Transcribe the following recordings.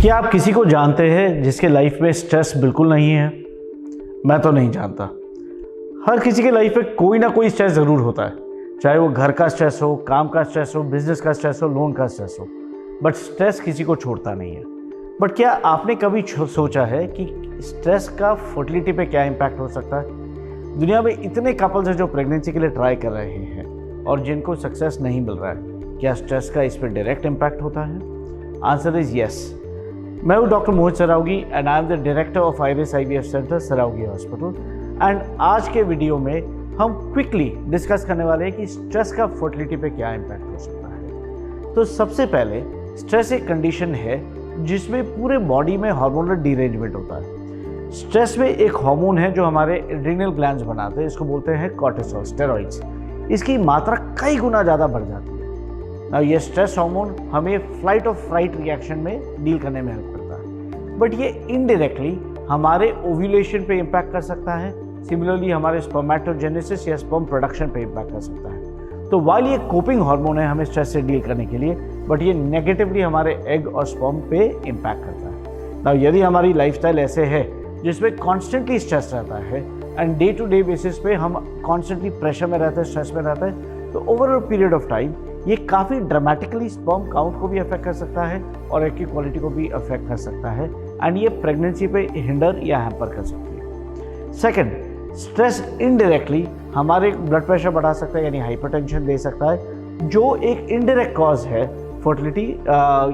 क्या आप किसी को जानते हैं जिसके लाइफ में स्ट्रेस बिल्कुल नहीं है? मैं तो नहीं जानता। हर किसी के लाइफ में कोई ना कोई स्ट्रेस ज़रूर होता है, चाहे वो घर का स्ट्रेस हो, काम का स्ट्रेस हो, बिजनेस का स्ट्रेस हो, लोन का स्ट्रेस हो, बट स्ट्रेस किसी को छोड़ता नहीं है। बट क्या आपने कभी सोचा है कि स्ट्रेस का फर्टिलिटी पे क्या इम्पैक्ट हो सकता है? दुनिया में इतने कपल्स हैं जो प्रेगनेंसी के लिए ट्राई कर रहे हैं और जिनको सक्सेस नहीं मिल रहा है। क्या स्ट्रेस का इस पर डायरेक्ट इम्पैक्ट होता है? Answer is yes. मैं हूँ doctor Mohit Saraogi and I am the director of iris IVF centre Saraogi hospital. And आज के वीडियो में हम क्विकली डिस्कस करने वाले हैं कि स्ट्रेस का फर्टिलिटी पे क्या इम्पैक्ट हो सकता है। तो सबसे पहले स्ट्रेस एक कंडीशन है जिसमें पूरे बॉडी में हार्मोनल डिरेंजमेंट होता है। स्ट्रेस में एक हार्मोन है जो हमारे एड्रिनल ग्लैंड्स बनाते हैं, इसको बोलते हैं कॉर्टिसोल, स्टेरॉइड्स। इसकी मात्रा कई गुना ज़्यादा बढ़ जाती है। ये स्ट्रेस हार्मोन हमें फ्लाइट और फ्राइट रिएक्शन में डील करने में हेल्प करता है, बट ये इनडायरेक्टली हमारे ओव्यूलेशन पे इम्पैक्ट कर सकता है। सिमिलरली हमारे स्पर्मेटोजेनेसिस या स्पर्म प्रोडक्शन पे इम्पैक्ट कर सकता है। तो वाइल ये कोपिंग हार्मोन है हमें स्ट्रेस से डील करने के लिए, बट ये नेगेटिवली हमारे एग और स्पर्म पे इम्पैक्ट करता है। नाउ यदि हमारी लाइफस्टाइल ऐसे है जिसमें कॉन्स्टेंटली स्ट्रेस रहता है and day to day basis पे हम कॉन्स्टेंटली प्रेशर में रहते हैं, स्ट्रेस में रहते हैं, तो over a period of time ये काफ़ी ड्रामेटिकली स्पर्म काउंट को भी अफेक्ट कर सकता है और एग की क्वालिटी को भी अफेक्ट कर सकता है एंड ये प्रेगनेंसी पे हिंडर या हैम्पर कर सकती है। सेकंड, स्ट्रेस इनडायरेक्टली हमारे ब्लड प्रेशर बढ़ा सकता है, यानी हाइपरटेंशन दे सकता है, जो एक इनडायरेक्ट कॉज है फर्टिलिटी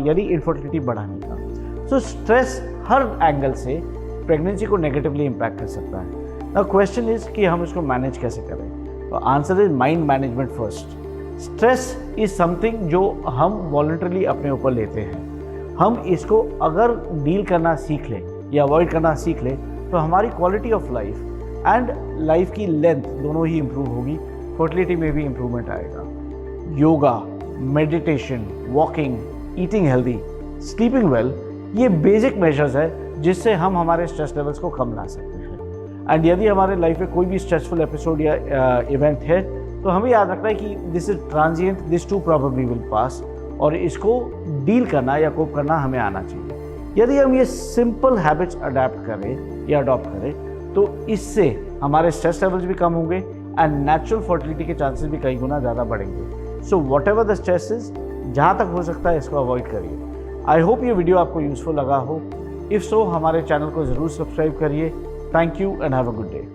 यानी इनफर्टिलिटी बढ़ाने का। सो स्ट्रेस हर एंगल से प्रेगनेंसी को नेगेटिवली इम्पैक्ट कर सकता है। नाउ क्वेश्चन इज कि हम इसको मैनेज कैसे करें? तो answer is mind management first. Stress is something जो हम वॉलंटरली अपने ऊपर लेते हैं। हम इसको अगर डील करना सीख लें या अवॉइड करना सीख लें तो हमारी quality of life and life की लेंथ दोनों ही इम्प्रूव होगी, फर्टिलिटी में भी इम्प्रूवमेंट आएगा। Yoga, meditation, walking, eating healthy, sleeping well, ये बेसिक मेजर्स है जिससे हम हमारे स्ट्रेस लेवल्स को कम ला सकते हैं। एंड यदि हमारे लाइफ में कोई भी स्ट्रेसफुल एपिसोड या इवेंट है तो हमें याद रखना है कि this is transient, this too probably will pass, और इसको डील करना या कोप करना हमें आना चाहिए। यदि हम ये सिंपल हैबिट्स अडेप्ट करें या अडॉप्ट करें तो इससे हमारे स्ट्रेस लेवल्स भी कम होंगे एंड नेचुरल फर्टिलिटी के चांसेस भी कई गुना ज़्यादा बढ़ेंगे। So what ever the stress is, जहाँ तक हो सकता है इसको अवॉइड करिए। आई होप ये वीडियो आपको यूजफुल लगा हो। इफ़ सो हमारे चैनल को ज़रूर सब्सक्राइब करिए। Thank you and have a good day.